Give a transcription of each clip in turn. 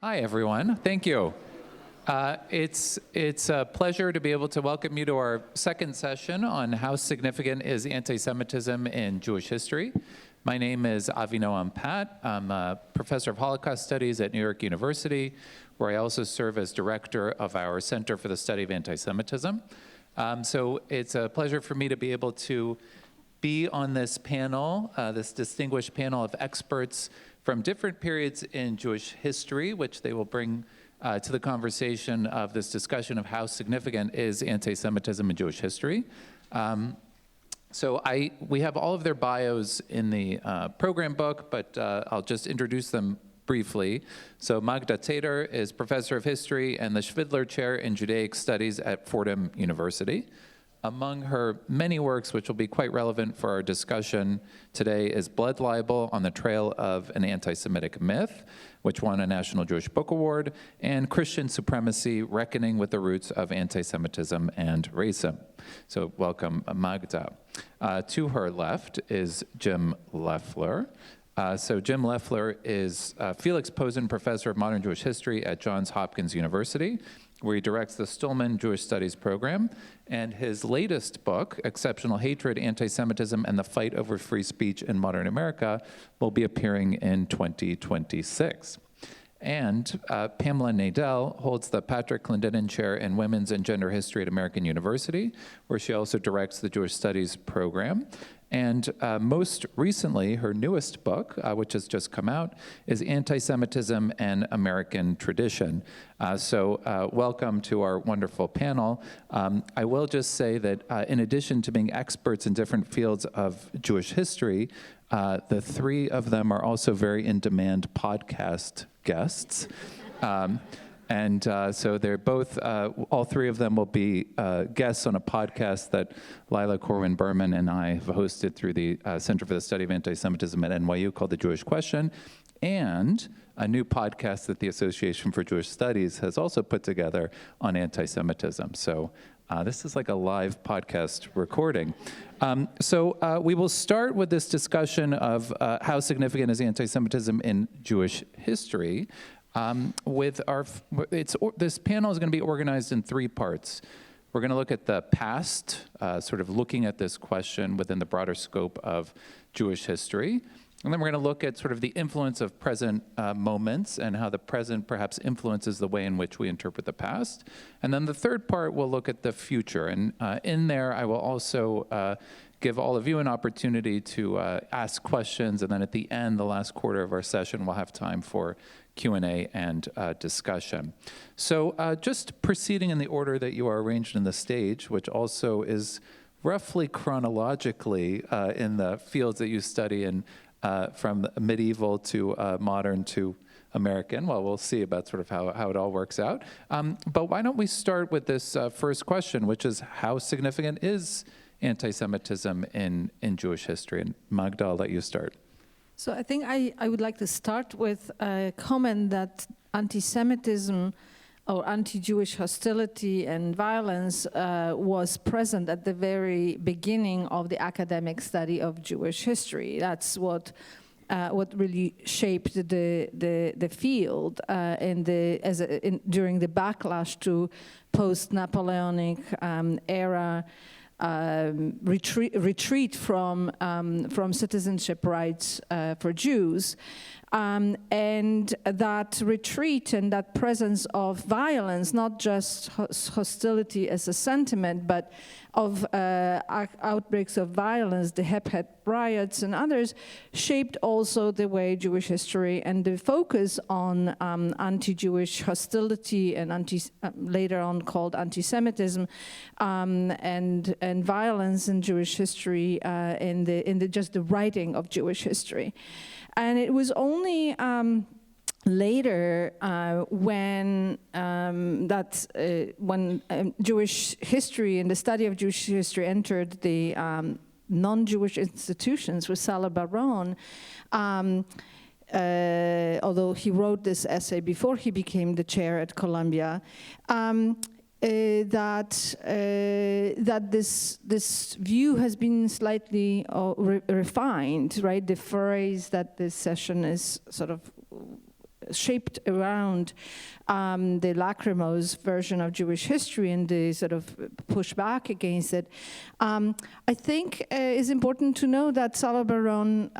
Hi, everyone. Thank you. It's a pleasure to be able to welcome you to our second session on how significant is anti-Semitism in Jewish history. My name is Avinoam Pat. I'm a professor of Holocaust Studies at New York University, where I also serve as director of our Center for the Study of Anti-Semitism. So it's a pleasure for me to be able to be on this panel, this distinguished panel of experts from different periods in Jewish history, which they will bring to the conversation of this discussion of how significant is anti-Semitism in Jewish history. We have all of their bios in the program book, but I'll just introduce them briefly. So Magda Tater is professor of history and the Schvidler Chair in Judaic Studies at Fordham University. Among her many works, which will be quite relevant for our discussion today, is Blood Libel on the Trail of an Anti-Semitic Myth, which won a National Jewish Book Award, and Christian Supremacy, Reckoning with the Roots of Anti-Semitism and Racism. So welcome, Magda. To her left is Jim Leffler. Jim Leffler is Felix Posen Professor of Modern Jewish History at Johns Hopkins University, where he directs the Stillman Jewish Studies program. And his latest book, Exceptional Hatred, Anti-Semitism, and the Fight Over Free Speech in Modern America, will be appearing in 2026. And Pamela Nadel holds the Patrick Clendenin Chair in Women's and Gender History at American University, where she also directs the Jewish Studies program. And most recently, her newest book, which has just come out, is Anti-Semitism and American Tradition. Welcome to our wonderful panel. I will just say that in addition to being experts in different fields of Jewish history, the three of them are also very in-demand podcast guests. So they're both, all three of them will be guests on a podcast that Lila Corwin Berman and I have hosted through the Center for the Study of Anti-Semitism at NYU called The Jewish Question, and a new podcast that the Association for Jewish Studies has also put together on anti-Semitism. So this is like a live podcast recording. We will start with this discussion of how significant is anti-Semitism in Jewish history. This panel is going to be organized in three parts. We're going to look at the past, sort of looking at this question within the broader scope of Jewish history. And then we're going to look at sort of the influence of present moments and how the present perhaps influences the way in which we interpret the past. And then the third part, we'll look at the future. And in there, I will also give all of you an opportunity to ask questions. And then at the end, the last quarter of our session, we'll have time for Q&A and discussion. So just proceeding in the order that you are arranged in the stage, which also is roughly chronologically in the fields that you study in, from medieval to modern to American. Well, we'll see about sort of how it all works out. But why don't we start with this first question, which is how significant is anti-Semitism in Jewish history? And Magda, I'll let you start. So I think I would like to start with a comment that anti-Semitism or anti-Jewish hostility and violence was present at the very beginning of the academic study of Jewish history. That's what really shaped the field during the backlash to post-Napoleonic era. Retreat from citizenship rights for Jews, and that retreat and that presence of violence, not just hostility as a sentiment, but of outbreaks of violence, the Hep riots and others, shaped also the way Jewish history and the focus on anti-Jewish hostility and later on called anti-Semitism and violence in Jewish history in the just the writing of Jewish history. And it was only later when Jewish history and the study of Jewish history entered the non-Jewish institutions with Salo Baron, although he wrote this essay before he became the chair at Columbia, that this view has been slightly refined, right? The phrase that this session is sort of shaped around the lachrymose version of Jewish history and the sort of pushback against it. I think it's important to know that Salo Baron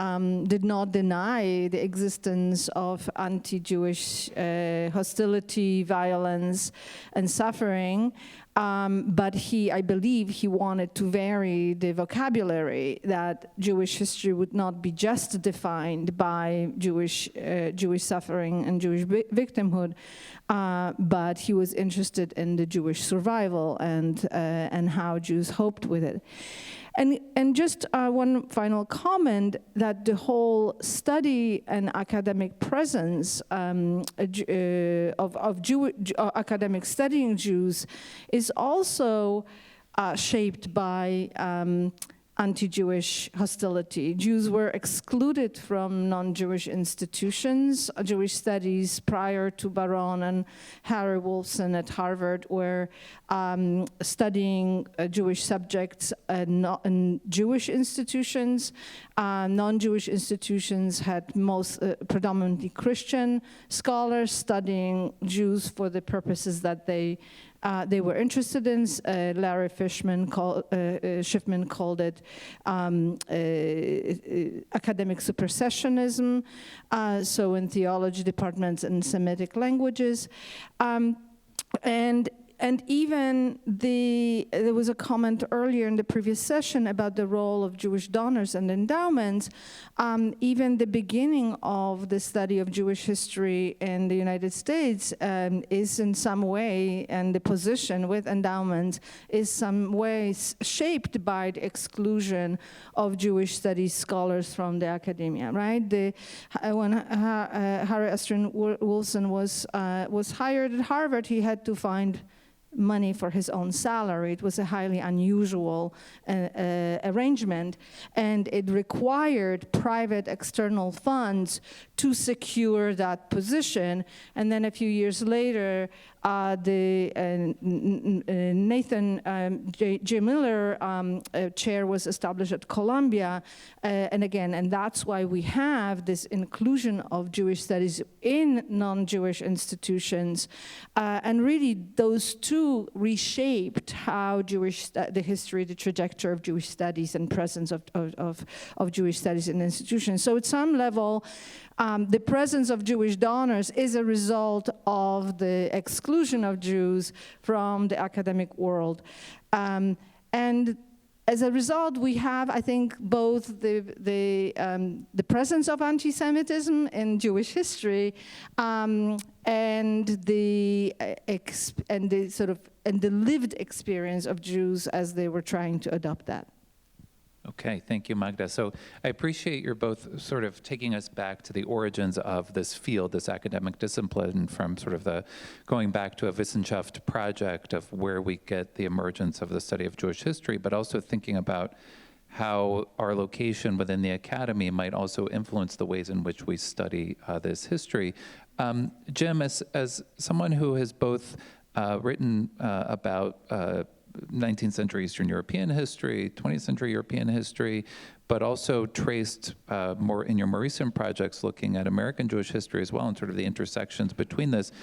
did not deny the existence of anti-Jewish hostility, violence, and suffering. But I believe he wanted to vary the vocabulary, that Jewish history would not be just defined by Jewish suffering and Jewish victimhood, but he was interested in the Jewish survival and how Jews coped with it. And just one final comment, that the whole study and academic presence of academic studying Jews is also shaped by anti-Jewish hostility. Jews were excluded from non-Jewish institutions. Jewish studies prior to Baron and Harry Wolfson at Harvard were studying Jewish subjects in Jewish institutions. Non-Jewish institutions had predominantly Christian scholars studying Jews for the purposes that they were interested in. Larry Schiffman called it academic supersessionism, so in theology departments and Semitic languages. And even there was a comment earlier in the previous session about the role of Jewish donors and endowments. Even the beginning of the study of Jewish history in the United States is in some way, and the position with endowments is some ways shaped by the exclusion of Jewish studies scholars from the academia, right? When Harry Wolfson was hired at Harvard, he had to find money for his own salary. It was a highly unusual arrangement, and it required private external funds to secure that position. And then a few years later, the Nathan J. Miller chair was established at Columbia, and that's why we have this inclusion of Jewish studies in non-Jewish institutions, and really those two reshaped how the history, the trajectory of Jewish studies and presence of Jewish studies in institutions. So at some level, the presence of Jewish donors is a result of the exclusion of Jews from the academic world. And as a result, we have, I think, both the presence of anti-Semitism in Jewish history and the lived experience of Jews as they were trying to adopt that. Okay, thank you, Magda. So I appreciate you're both sort of taking us back to the origins of this field, this academic discipline, from sort of the going back to a Wissenschaft project of where we get the emergence of the study of Jewish history, but also thinking about how our location within the academy might also influence the ways in which we study this history. Jim, as someone who has both written about 19th century Eastern European history, 20th century European history, but also traced more in your more recent projects looking at American Jewish history as well and sort of the intersections between this.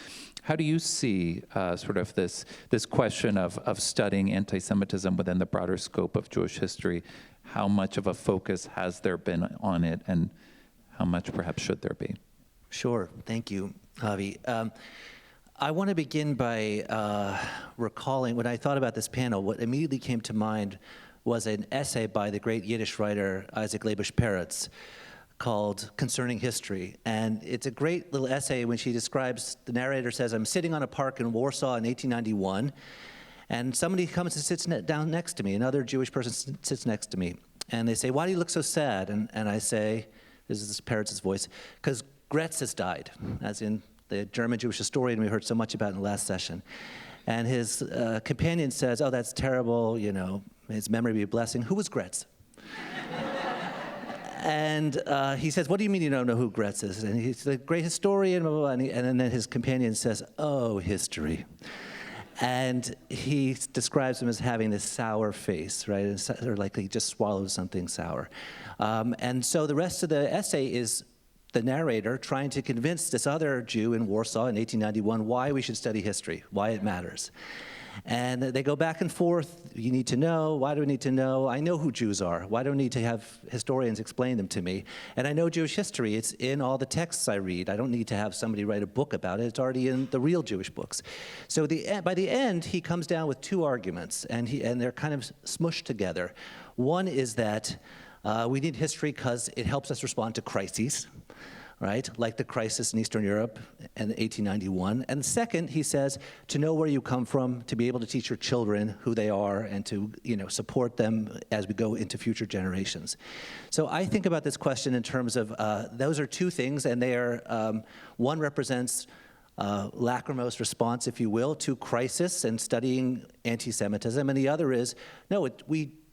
How do you see sort of this question of studying anti-Semitism within the broader scope of Jewish history? How much of a focus has there been on it, and how much perhaps should there be? Sure, thank you, Javi. I want to begin by recalling, when I thought about this panel, what immediately came to mind was an essay by the great Yiddish writer Isaac Leibush Peretz called Concerning History. And it's a great little essay when she describes, the narrator says, I'm sitting on a park in Warsaw in 1891, and somebody comes and sits down next to me, another Jewish person sits next to me, and they say, why do you look so sad? And I say, this is Peretz's voice, because Graetz has died, as in the German Jewish historian we heard so much about in the last session. And his companion says, oh, that's terrible, you know, his memory be a blessing. Who was Graetz? And he says, what do you mean you don't know who Graetz is? And he's a great historian, blah, blah, blah. And then his companion says, oh, history. And he describes him as having this sour face, right? Or like he just swallowed something sour. And so the rest of the essay is the narrator trying to convince this other Jew in Warsaw in 1891 why we should study history, why it matters. And they go back and forth. You need to know. Why do we need to know? I know who Jews are. Why do I need to have historians explain them to me? And I know Jewish history. It's in all the texts I read. I don't need to have somebody write a book about it. It's already in the real Jewish books. So by the end, he comes down with two arguments, and they're kind of smushed together. One is that we need history because it helps us respond to crises, right? Like the crisis in Eastern Europe in 1891. And second, he says, to know where you come from, to be able to teach your children who they are, and to support them as we go into future generations. So I think about this question in terms of, those are two things, and they are, one represents lachrymose response, if you will, to crisis and studying anti-Semitism, and the other is, no,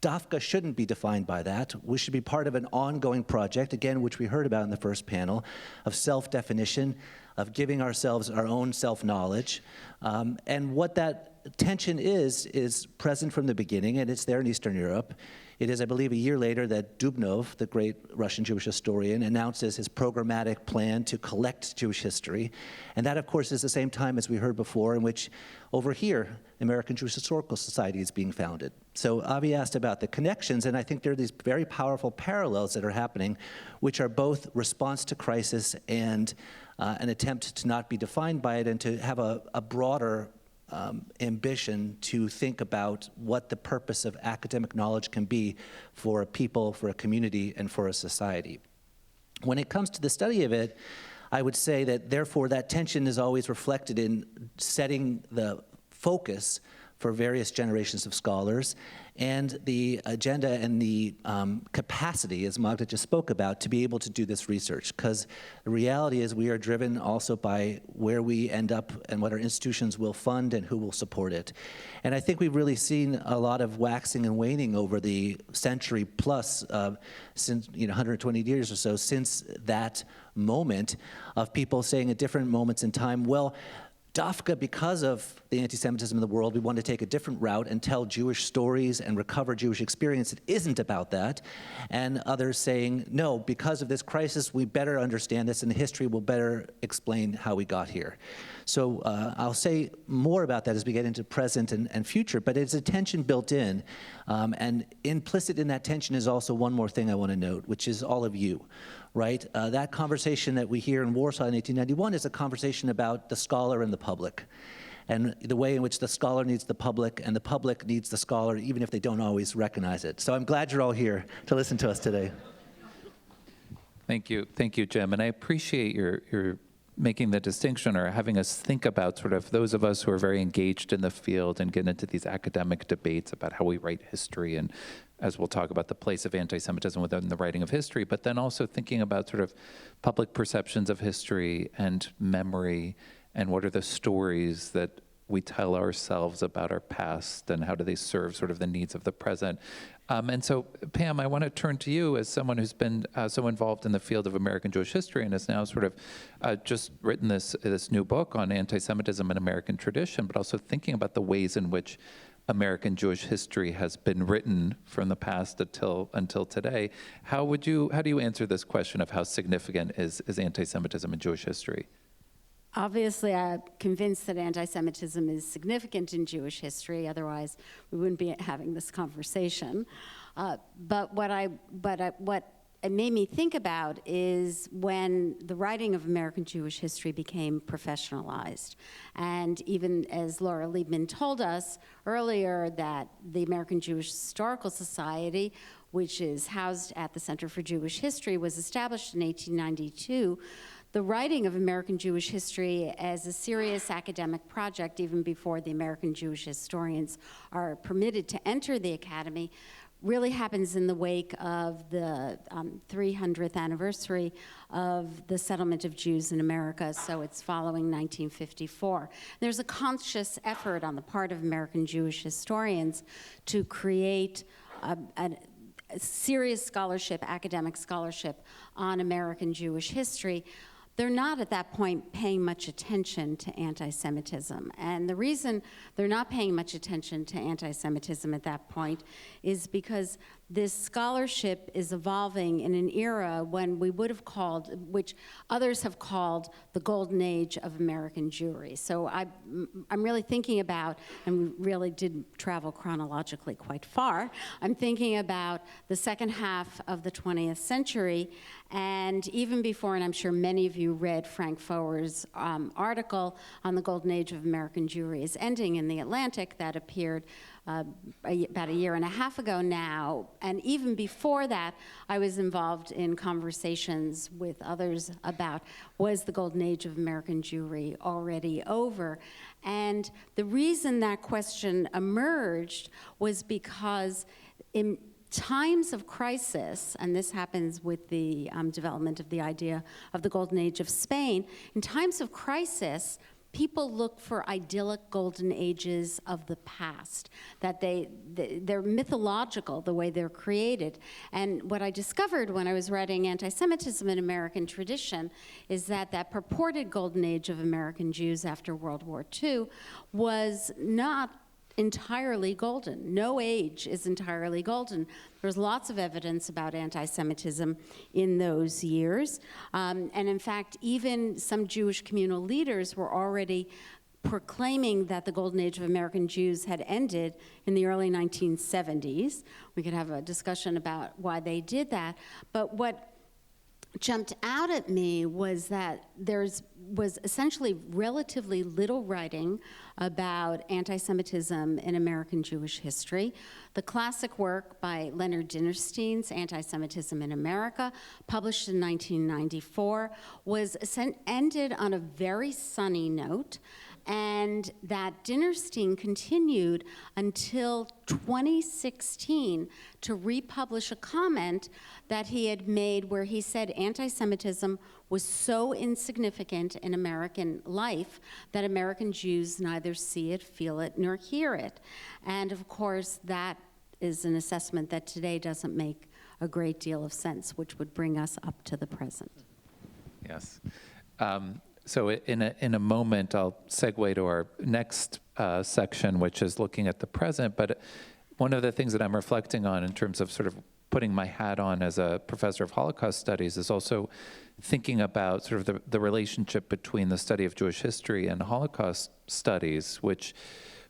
DAFCA shouldn't be defined by that. We should be part of an ongoing project, again, which we heard about in the first panel, of self-definition, of giving ourselves our own self-knowledge. And what that tension is present from the beginning, and it's there in Eastern Europe. It is, I believe, a year later that Dubnov, the great Russian Jewish historian, announces his programmatic plan to collect Jewish history. And that, of course, is the same time, as we heard before, in which, over here, American Jewish Historical Society is being founded. So Avi asked about the connections, and I think there are these very powerful parallels that are happening, which are both response to crisis and an attempt to not be defined by it and to have a broader ambition to think about what the purpose of academic knowledge can be for a people, for a community, and for a society. When it comes to the study of it, I would say that, therefore, that tension is always reflected in setting the focus for various generations of scholars, and the agenda and the capacity, as Magda just spoke about, to be able to do this research. Because the reality is we are driven also by where we end up and what our institutions will fund and who will support it. And I think we've really seen a lot of waxing and waning over the century plus, since 120 years or so, since that moment of people saying at different moments in time, well, DAFCA, because of the anti-Semitism in the world, we want to take a different route and tell Jewish stories and recover Jewish experience. It isn't about that. And others saying, no, because of this crisis, we better understand this, and history will better explain how we got here. So I'll say more about that as we get into present and future, but it's a tension built in. And implicit in that tension is also one more thing I want to note, which is all of you. Right? That conversation that we hear in Warsaw in 1891 is a conversation about the scholar and the public, and the way in which the scholar needs the public and the public needs the scholar, even if they don't always recognize it. So I'm glad you're all here to listen to us today. Thank you, Jim. And I appreciate your making the distinction, or having us think about sort of those of us who are very engaged in the field and get into these academic debates about how we write history, and as we'll talk about the place of anti-Semitism within the writing of history, but then also thinking about sort of public perceptions of history and memory, and what are the stories that we tell ourselves about our past, and how do they serve sort of the needs of the present. And so, Pam, I want to turn to you as someone who's been so involved in the field of American Jewish history and has now sort of just written this new book on anti-Semitism and American tradition, but also thinking about the ways in which American Jewish history has been written from the past until today. How do you answer this question of how significant is anti-Semitism in Jewish history? Obviously, I'm convinced that anti-Semitism is significant in Jewish history. Otherwise, we wouldn't be having this conversation. But what it made me think about is when the writing of American Jewish history became professionalized. And even as Laura Liebman told us earlier, that the American Jewish Historical Society, which is housed at the Center for Jewish History, was established in 1892. The writing of American Jewish history as a serious academic project, even before the American Jewish historians are permitted to enter the academy, really happens in the wake of the 300th anniversary of the settlement of Jews in America, so it's following 1954. There's a conscious effort on the part of American Jewish historians to create a serious scholarship, academic scholarship on American Jewish history. They're not at that point paying much attention to anti-Semitism. And the reason they're not paying much attention to anti-Semitism at that point is because this scholarship is evolving in an era when we would have called, which others have called, the golden age of American Jewry. So I'm really thinking about, and we really did travel chronologically quite far, I'm thinking about the second half of the 20th century, and even before, and I'm sure many of you read Frank Foer's article on the golden age of American Jewry is ending in The Atlantic that appeared about a year and a half ago now. And even before that, I was involved in conversations with others about, was the golden age of American Jewry already over? And the reason that question emerged was because in times of crisis, and this happens with the development of the idea of the golden age of Spain, in times of crisis, people look for idyllic golden ages of the past, that they're mythological the way they're created. And what I discovered when I was writing Antisemitism in American Tradition is that that purported golden age of American Jews after World War II was not entirely golden. No age is entirely golden. There's lots of evidence about anti-Semitism in those years. And in fact, even some Jewish communal leaders were already proclaiming that the golden age of American Jews had ended in the early 1970s. We could have a discussion about why they did that. But what jumped out at me was that was essentially relatively little writing about anti-Semitism in American Jewish history. The classic work by Leonard Dinerstein's Anti-Semitism in America, published in 1994, ended on a very sunny note, and that Dinerstein continued until 2016 to republish a comment that he had made where he said anti-Semitism was so insignificant in American life that American Jews neither see it, feel it, nor hear it. And of course, that is an assessment that today doesn't make a great deal of sense, which would bring us up to the present. Yes. So in a moment, I'll segue to our next section, which is looking at the present. But one of the things that I'm reflecting on in terms of sort of putting my hat on as a professor of Holocaust studies is also thinking about sort of the relationship between the study of Jewish history and Holocaust studies, which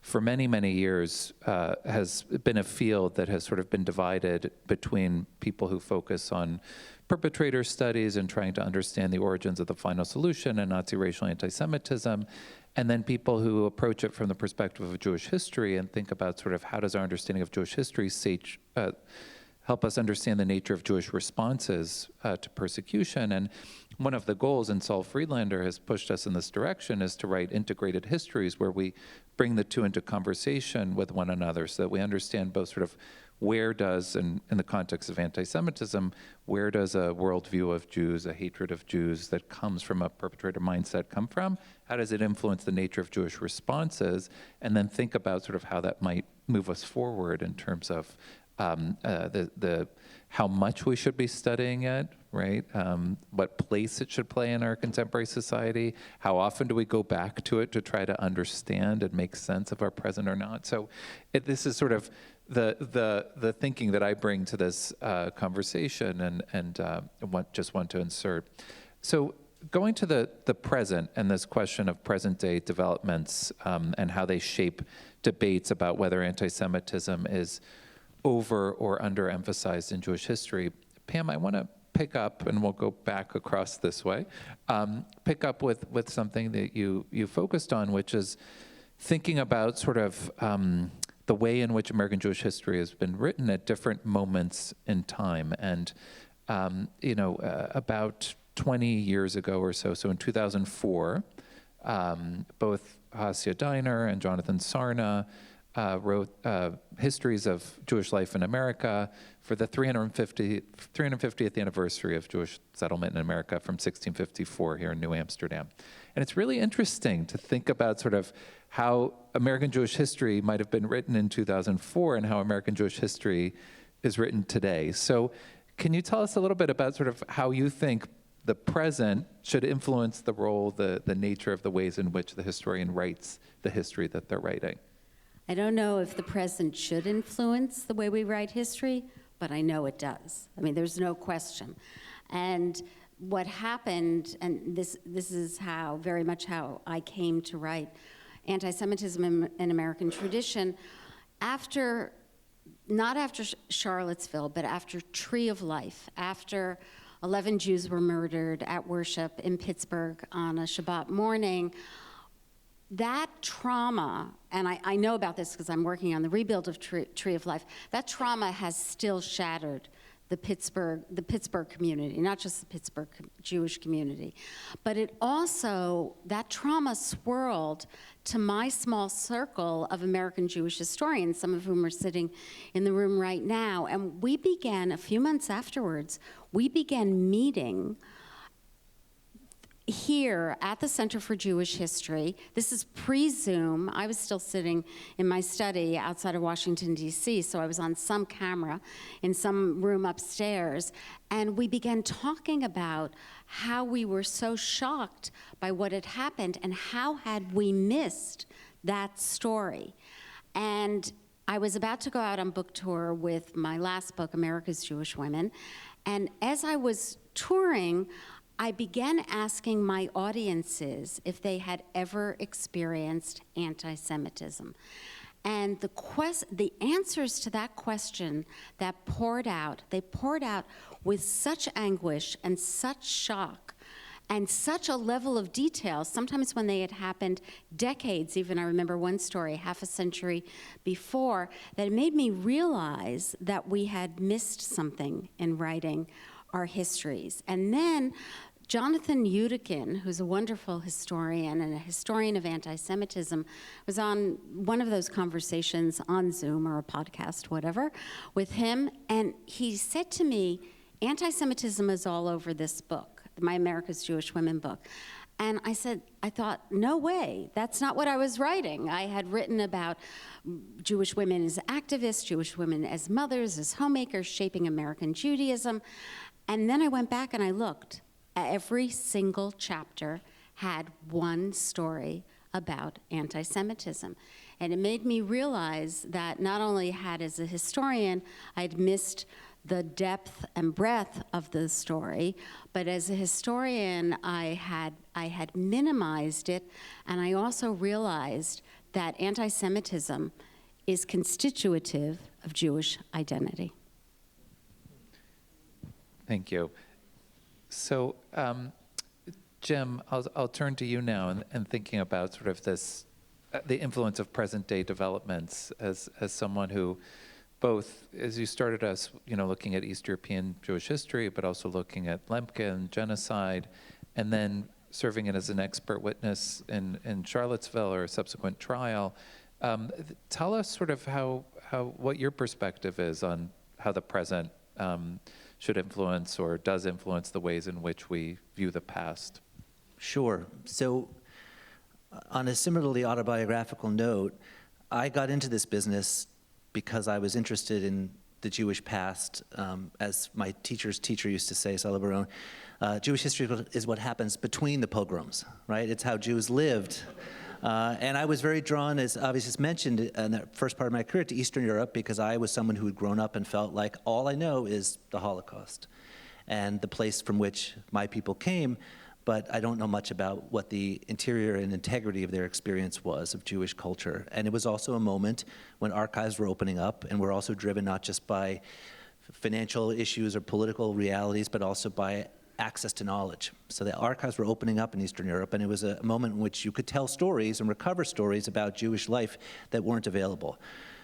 for many, many years has been a field that has sort of been divided between people who focus on perpetrator studies and trying to understand the origins of the final solution and Nazi racial anti-Semitism, and then people who approach it from the perspective of Jewish history and think about sort of how does our understanding of Jewish history help us understand the nature of Jewish responses to persecution. And one of the goals, and Saul Friedlander has pushed us in this direction, is to write integrated histories where we bring the two into conversation with one another so that we understand both sort of where does, in the context of anti-Semitism, where does a worldview of Jews, a hatred of Jews that comes from a perpetrator mindset come from? How does it influence the nature of Jewish responses? And then think about sort of how that might move us forward in terms of how much we should be studying it, right? What place it should play in our contemporary society. How often do we go back to it to try to understand and make sense of our present or not? So this is sort of the thinking that I bring to this conversation and just want to insert. So going to the present and this question of present day developments and how they shape debates about whether anti-Semitism is over or underemphasized in Jewish history. Pam, I want to pick up, and we'll go back across this way, pick up with something that you focused on, which is thinking about sort of the way in which American Jewish history has been written at different moments in time. And, about 20 years ago or so in 2004, both Hasia Diner and Jonathan Sarna wrote histories of Jewish life in America for the 350th anniversary of Jewish settlement in America from 1654 here in New Amsterdam. And it's really interesting to think about sort of how American Jewish history might have been written in 2004 and how American Jewish history is written today. So can you tell us a little bit about sort of how you think the present should influence the role, the nature of the ways in which the historian writes the history that they're writing? I don't know if the present should influence the way we write history, but I know it does. I mean, there's no question. And what happened, and this is how, very much how I came to write Anti-Semitism in American Tradition, not after Charlottesville, but after Tree of Life, after 11 Jews were murdered at worship in Pittsburgh on a Shabbat morning. That trauma, and I know about this because I'm working on the rebuild of Tree of Life, that trauma has still shattered the Pittsburgh community, not just the Pittsburgh Jewish community. But it also, that trauma swirled to my small circle of American Jewish historians, some of whom are sitting in the room right now. And we began, a few months afterwards, we began meeting here at the Center for Jewish History. This is pre-Zoom. I was still sitting in my study outside of Washington, D.C., so I was on some camera in some room upstairs, and we began talking about how we were so shocked by what had happened and how had we missed that story. And I was about to go out on book tour with my last book, America's Jewish Women, and as I was touring, I began asking my audiences if they had ever experienced anti-Semitism. And the answers to that question that poured out, they poured out with such anguish and such shock and such a level of detail, sometimes when they had happened decades, even I remember one story half a century before, that it made me realize that we had missed something in writing our histories. And then Jonathan Udikin, who's a wonderful historian and a historian of anti-Semitism, was on one of those conversations on Zoom or a podcast, whatever, with him, and he said to me, anti-Semitism is all over this book, my America's Jewish Women book. And I thought, no way, that's not what I was writing. I had written about Jewish women as activists, Jewish women as mothers, as homemakers, shaping American Judaism. And then I went back and I looked. Every single chapter had one story about anti-Semitism. And it made me realize that not only had, as a historian, I'd missed the depth and breadth of the story, but as a historian, I had minimized it, and I also realized that anti-Semitism is constitutive of Jewish identity. Thank you. So, Jim, I'll turn to you now and thinking about sort of this, the influence of present-day developments as someone who both, as you started us, looking at East European Jewish history, but also looking at Lemke and genocide, and then serving it as an expert witness in Charlottesville or a subsequent trial. Tell us sort of what your perspective is on how the present should influence or does influence the ways in which we view the past. Sure. So on a similarly autobiographical note, I got into this business because I was interested in the Jewish past. As my teacher's teacher used to say, Salo Baron, Jewish history is what happens between the pogroms, right? It's how Jews lived. And I was very drawn, as obviously mentioned, in the first part of my career to Eastern Europe because I was someone who had grown up and felt like all I know is the Holocaust and the place from which my people came, but I don't know much about what the interior and integrity of their experience was of Jewish culture. And it was also a moment when archives were opening up and were also driven not just by financial issues or political realities, but also by access to knowledge. So the archives were opening up in Eastern Europe, and it was a moment in which you could tell stories and recover stories about Jewish life that weren't available.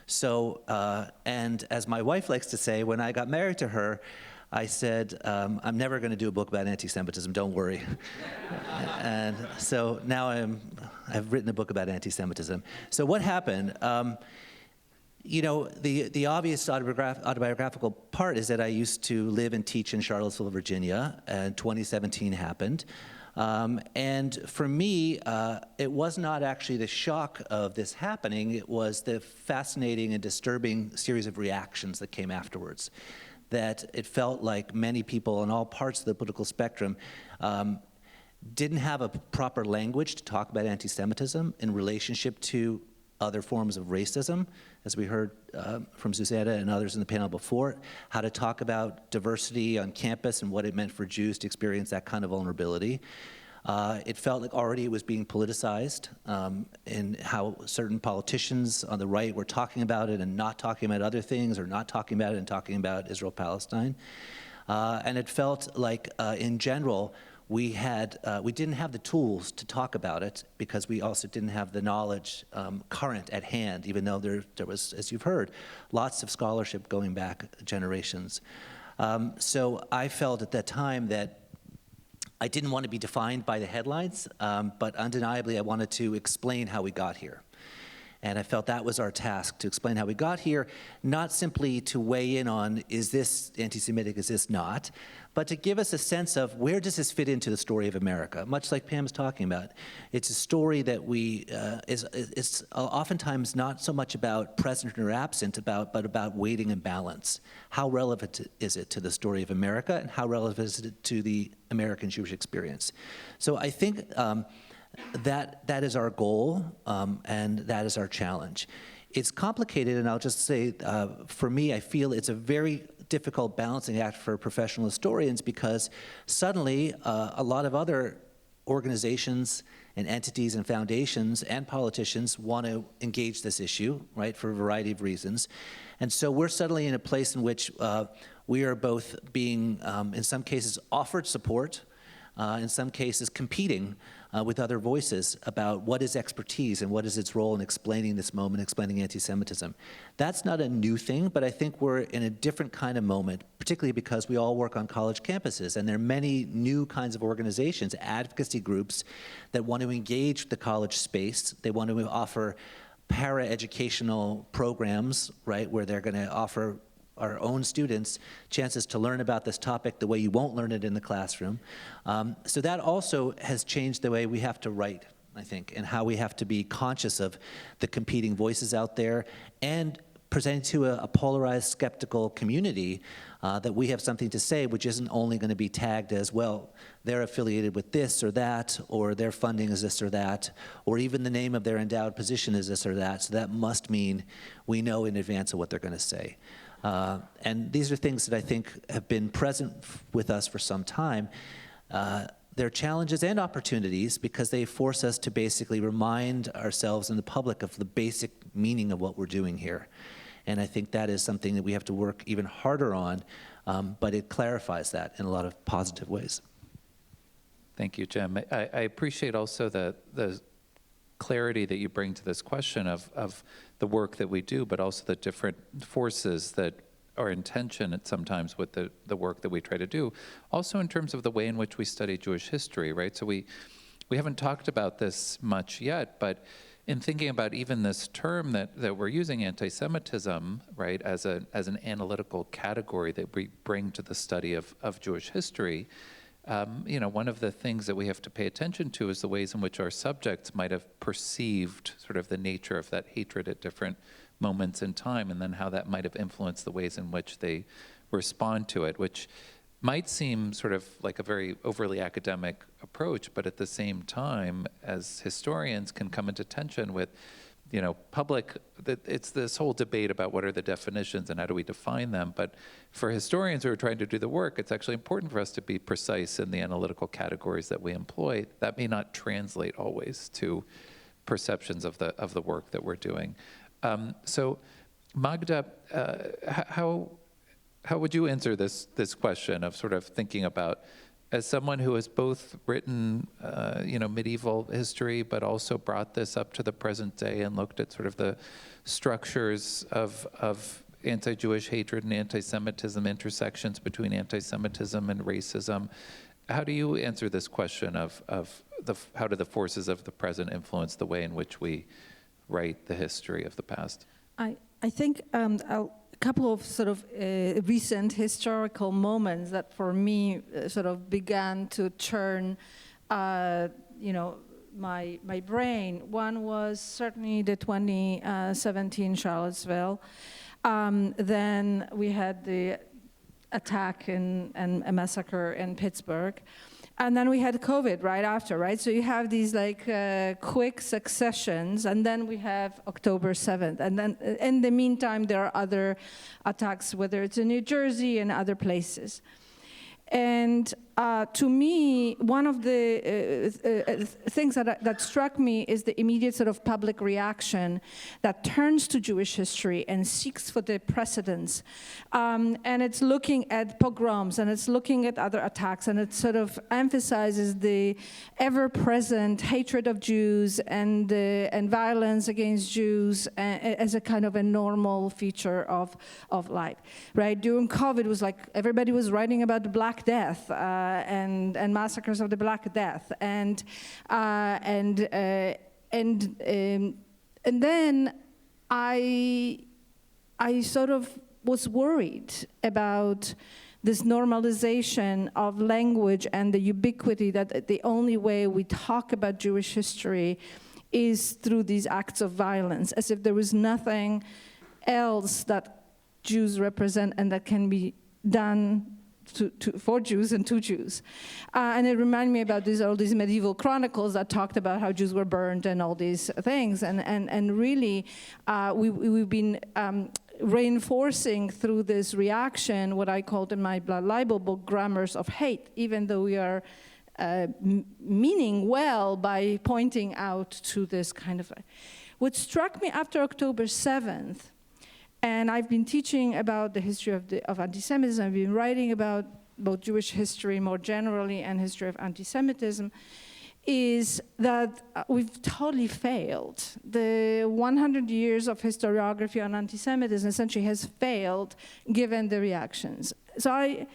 So, and as my wife likes to say, when I got married to her, I said, I'm never going to do a book about anti-Semitism, don't worry. And so now I've written a book about anti-Semitism. So what happened? The obvious autobiographical part is that I used to live and teach in Charlottesville, Virginia, and 2017 happened. And for me, it was not actually the shock of this happening, it was the fascinating and disturbing series of reactions that came afterwards. That it felt like many people on all parts of the political spectrum didn't have a proper language to talk about anti-Semitism in relationship to other forms of racism, as we heard from Susanna and others in the panel before, how to talk about diversity on campus and what it meant for Jews to experience that kind of vulnerability. It felt like already it was being politicized in how certain politicians on the right were talking about it and not talking about other things, or not talking about it and talking about Israel-Palestine. And it felt like, in general, we didn't have the tools to talk about it, because we also didn't have the knowledge current at hand, even though there was, as you've heard, lots of scholarship going back generations. So I felt at that time that I didn't want to be defined by the headlines, but undeniably I wanted to explain how we got here. And I felt that was our task, to explain how we got here, not simply to weigh in on, is this anti-Semitic, is this not, but to give us a sense of, where does this fit into the story of America? Much like Pam's talking about. It's a story that is oftentimes not so much about present or absent, but about weighting and balance. How relevant is it to the story of America, and how relevant is it to the American Jewish experience? So I think that is our goal, and that is our challenge. It's complicated, and I'll just say, for me, I feel it's a very difficult balancing act for professional historians, because suddenly a lot of other organizations and entities and foundations and politicians want to engage this issue, right, for a variety of reasons. And so we're suddenly in a place in which we are both being, in some cases, offered support, in some cases competing with other voices about what is expertise and what is its role in explaining this moment, explaining anti-Semitism. That's not a new thing, but I think we're in a different kind of moment, particularly because we all work on college campuses, and there are many new kinds of organizations, advocacy groups, that want to engage the college space. They want to offer para-educational programs, right, where they're going to offer our own students chances to learn about this topic the way you won't learn it in the classroom. So that also has changed the way we have to write, I think, and how we have to be conscious of the competing voices out there, and presenting to a polarized, skeptical community that we have something to say, which isn't only going to be tagged as, well, they're affiliated with this or that, or their funding is this or that, or even the name of their endowed position is this or that, so that must mean we know in advance of what they're going to say. And these are things that I think have been present with us for some time. They're challenges and opportunities, because they force us to basically remind ourselves and the public of the basic meaning of what we're doing here. And I think that is something that we have to work even harder on, but it clarifies that in a lot of positive ways. Thank you, Jim. I appreciate also the clarity that you bring to this question of the work that we do, but also the different forces that are in tension sometimes with the work that we try to do. Also in terms of the way in which we study Jewish history, right? So we haven't talked about this much yet, but in thinking about even this term that we're using, anti-Semitism, right, as an analytical category that we bring to the study of Jewish history, you know, one of the things that we have to pay attention to is the ways in which our subjects might have perceived sort of the nature of that hatred at different moments in time, and then how that might have influenced the ways in which they respond to it, which might seem sort of like a very overly academic approach, but at the same time, as historians, can come into tension with, you know, it's this whole debate about what are the definitions and how do we define them. But for historians who are trying to do the work, it's actually important for us to be precise in the analytical categories that we employ. That may not translate always to perceptions of the work that we're doing. So Magda, how would you answer this question of sort of thinking about, as someone who has both written, you know, medieval history, but also brought this up to the present day and looked at sort of the structures of anti-Jewish hatred and anti-Semitism, intersections between anti-Semitism and racism, how do you answer this question of how do the forces of the present influence the way in which we write the history of the past? I think a couple of sort of recent historical moments that for me sort of began to churn, you know, my brain. One was certainly the 2017 Charlottesville. Then we had the attack and a massacre in Pittsburgh. And then we had COVID right after, right? So you have these like quick successions, and then we have October 7th. And then in the meantime, there are other attacks, whether it's in New Jersey and other places. And to me, one of the things that struck me is the immediate sort of public reaction that turns to Jewish history and seeks for the precedents. And it's looking at pogroms, and it's looking at other attacks, and it sort of emphasizes the ever-present hatred of Jews and violence against Jews as a kind of a normal feature of life, right? During COVID, it was like everybody was writing about the Black Death, and massacres of the Black Death, and then I sort of was worried about this normalization of language and the ubiquity that the only way we talk about Jewish history is through these acts of violence, as if there was nothing else that Jews represent and that can be done for Jews and to Jews. And it reminded me about all these medieval chronicles that talked about how Jews were burned and all these things. And really, we've been reinforcing through this reaction what I called in my Blood Libel book, grammars of hate, even though we are meaning well by pointing out to this kind of... What struck me after October 7th, and I've been teaching about the history of anti-Semitism. I've been writing about both Jewish history more generally and history of anti-Semitism, is that we've totally failed. The 100 years of historiography on anti-Semitism essentially has failed given the reactions. So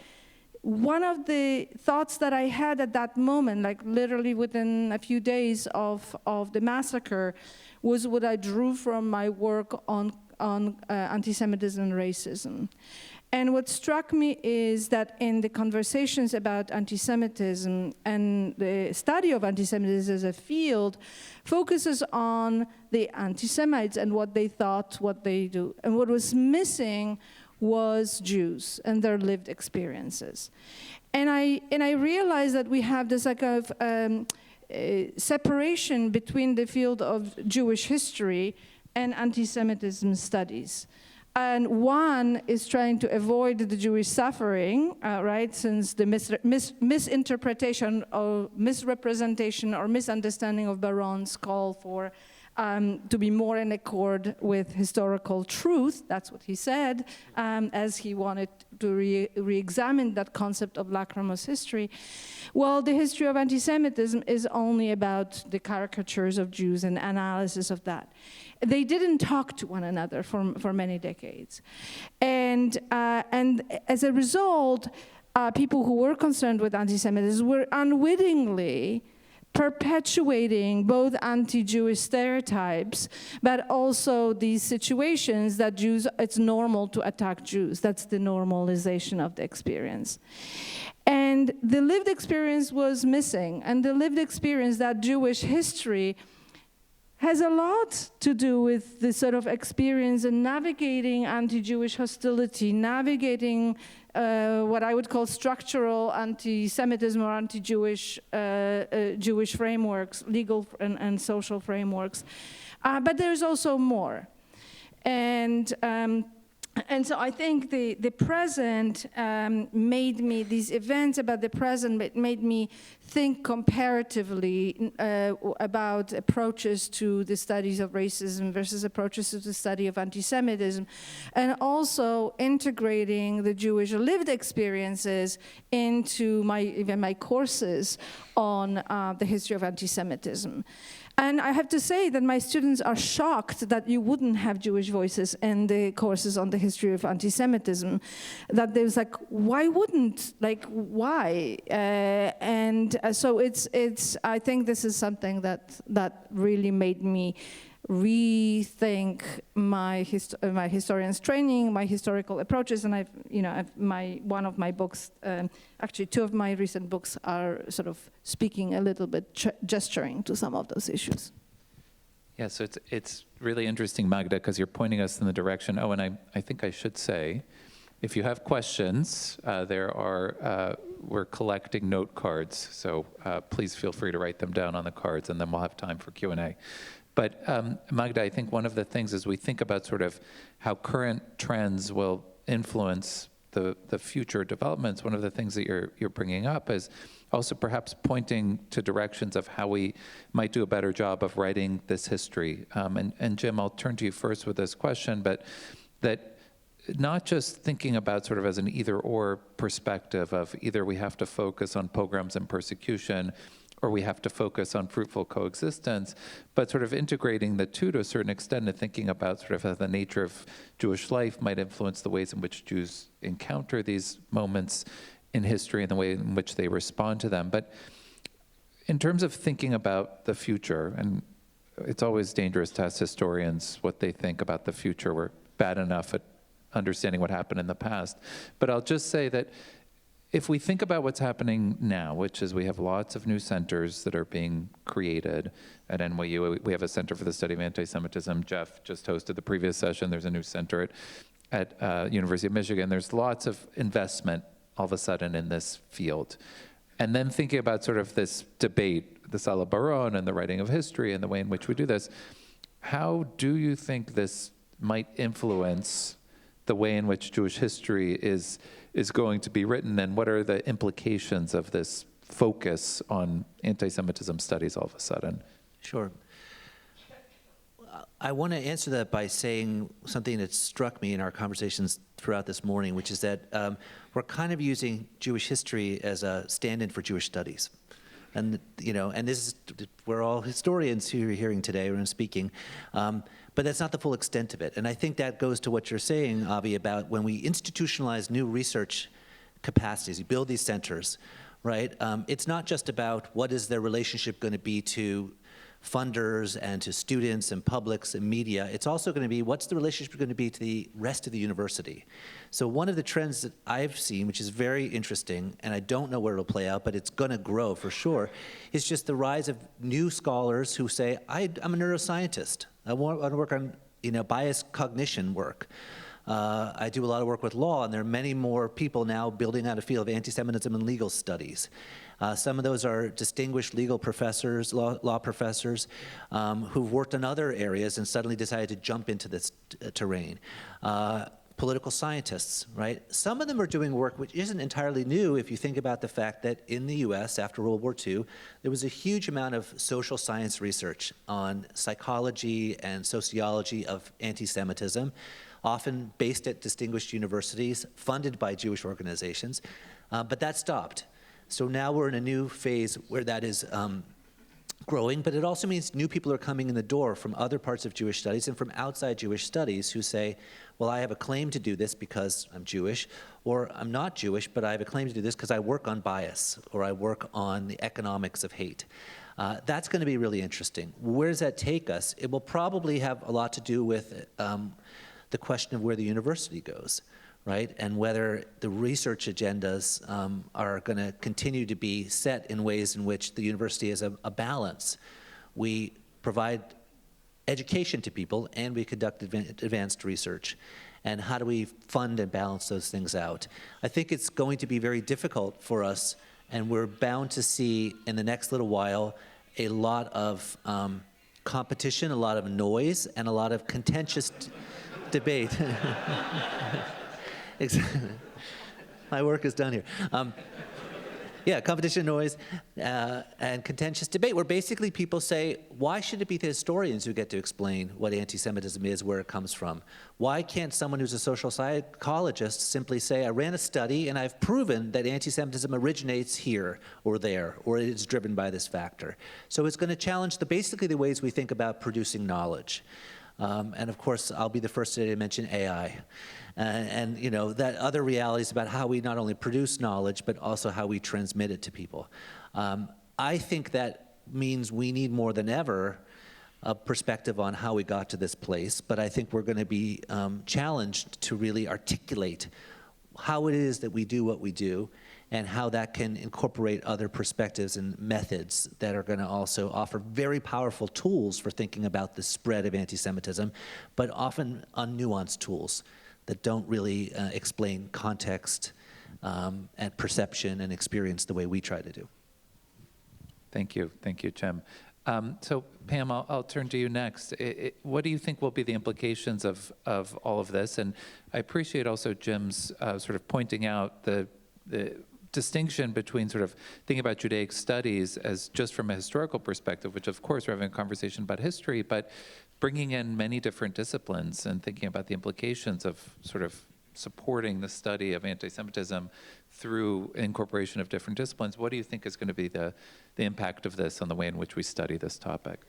one of the thoughts that I had at that moment, like literally within a few days of the massacre, was what I drew from my work on anti-Semitism and racism. And what struck me is that in the conversations about anti-Semitism and the study of anti-Semitism as a field focuses on the anti-Semites and what they thought, what they do. And what was missing was Jews and their lived experiences. And I realized that we have this like of separation between the field of Jewish history and anti-Semitism studies. And one is trying to avoid the Jewish suffering, right, since the misinterpretation or misrepresentation or misunderstanding of Baron's call for to be more in accord with historical truth. That's what he said, as he wanted to re-examine that concept of lachrymose history. Well, the history of anti-Semitism is only about the caricatures of Jews and analysis of that. They didn't talk to one another for many decades. And as a result, people who were concerned with anti-Semitism were unwittingly perpetuating both anti-Jewish stereotypes, but also these situations that Jews, it's normal to attack Jews. That's the normalization of the experience. And the lived experience was missing, and the lived experience that Jewish history has a lot to do with the sort of experience in navigating anti-Jewish hostility, navigating what I would call structural anti-Semitism or anti-Jewish Jewish frameworks, legal and social frameworks. But there's also more. And so I think the present made me, these events about the present made me think comparatively about approaches to the studies of racism versus approaches to the study of anti-Semitism, and also integrating the Jewish lived experiences into even my courses on the history of anti-Semitism. And I have to say that my students are shocked that you wouldn't have Jewish voices in the courses on the history of anti-Semitism. That there's like, why wouldn't? Like, why? So I think this is something that really made me rethink my historian's training, my historical approaches, and one of my books, actually 2 of my recent books are sort of speaking a little bit, gesturing to some of those issues. Yeah, so it's really interesting, Magda, because you're pointing us in the direction. Oh, and I think I should say, if you have questions, there are we're collecting note cards, so please feel free to write them down on the cards, and then we'll have time for Q&A. But Magda, I think one of the things as we think about sort of how current trends will influence the future developments, one of the things that you're bringing up is also perhaps pointing to directions of how we might do a better job of writing this history. And Jim, I'll turn to you first with this question, but that not just thinking about sort of as an either-or perspective of either we have to focus on pogroms and persecution or we have to focus on fruitful coexistence, but sort of integrating the two to a certain extent and thinking about sort of how the nature of Jewish life might influence the ways in which Jews encounter these moments in history and the way in which they respond to them. But in terms of thinking about the future, and it's always dangerous to ask historians what they think about the future. We're bad enough at understanding what happened in the past. But I'll just say that if we think about what's happening now, which is we have lots of new centers that are being created at NYU. We have a Center for the Study of Anti-Semitism. Jeff just hosted the previous session. There's a new center at University of Michigan. There's lots of investment all of a sudden in this field. And then thinking about sort of this debate, the Salo Baron and the writing of history and the way in which we do this, how do you think this might influence the way in which Jewish history is going to be written, and what are the implications of this focus on anti-Semitism studies all of a sudden? Sure. I want to answer that by saying something that struck me in our conversations throughout this morning, which is that we're kind of using Jewish history as a stand-in for Jewish studies. And, and this is, we're all historians who are hearing today or speaking, but that's not the full extent of it. And I think that goes to what you're saying, Avi, about when we institutionalize new research capacities, you build these centers, right? It's not just about what is their relationship going to be to funders and to students and publics and media. It's also going to be what's the relationship going to be to the rest of the university. So one of the trends that I've seen, which is very interesting, and I don't know where it'll play out, but it's going to grow for sure, is just the rise of new scholars who say, I'm a neuroscientist. I want to work on bias cognition work. I do a lot of work with law, and there are many more people now building out a field of anti-Semitism and legal studies. Some of those are distinguished legal professors, law professors, who've worked in other areas and suddenly decided to jump into this terrain. Political scientists, right? Some of them are doing work which isn't entirely new if you think about the fact that in the US after World War II, there was a huge amount of social science research on psychology and sociology of anti-Semitism, often based at distinguished universities, funded by Jewish organizations, but that stopped. So now we're in a new phase where that is growing, but it also means new people are coming in the door from other parts of Jewish studies and from outside Jewish studies who say, well, I have a claim to do this because I'm Jewish, or I'm not Jewish, but I have a claim to do this because I work on bias, or I work on the economics of hate. That's going to be really interesting. Where does that take us? It will probably have a lot to do with the question of where the university goes, right? And whether the research agendas are going to continue to be set in ways in which the university is a balance. We provide education to people and we conduct advanced research. And how do we fund and balance those things out? I think it's going to be very difficult for us, and we're bound to see in the next little while a lot of competition, a lot of noise, and a lot of contentious debate. Exactly. My work is done here. Yeah, competition, noise, and contentious debate, where basically people say, why should it be the historians who get to explain what anti-Semitism is, where it comes from? Why can't someone who's a social psychologist simply say, I ran a study and I've proven that anti-Semitism originates here or there, or it is driven by this factor? So it's going to challenge basically the ways we think about producing knowledge. And of course, I'll be the first today to mention AI. And that other realities about how we not only produce knowledge, but also how we transmit it to people. I think that means we need more than ever a perspective on how we got to this place, but I think we're going to be challenged to really articulate how it is that we do what we do, and how that can incorporate other perspectives and methods that are going to also offer very powerful tools for thinking about the spread of anti-Semitism, but often unnuanced tools that don't really explain context and perception and experience the way we try to do. Thank you, Jim. So Pam, I'll turn to you next. What do you think will be the implications of all of this? And I appreciate also Jim's sort of pointing out the distinction between sort of thinking about Judaic studies as just from a historical perspective, which of course we're having a conversation about history, but bringing in many different disciplines and thinking about the implications of sort of supporting the study of anti-Semitism through incorporation of different disciplines. What do you think is going to be the impact of this on the way in which we study this topic?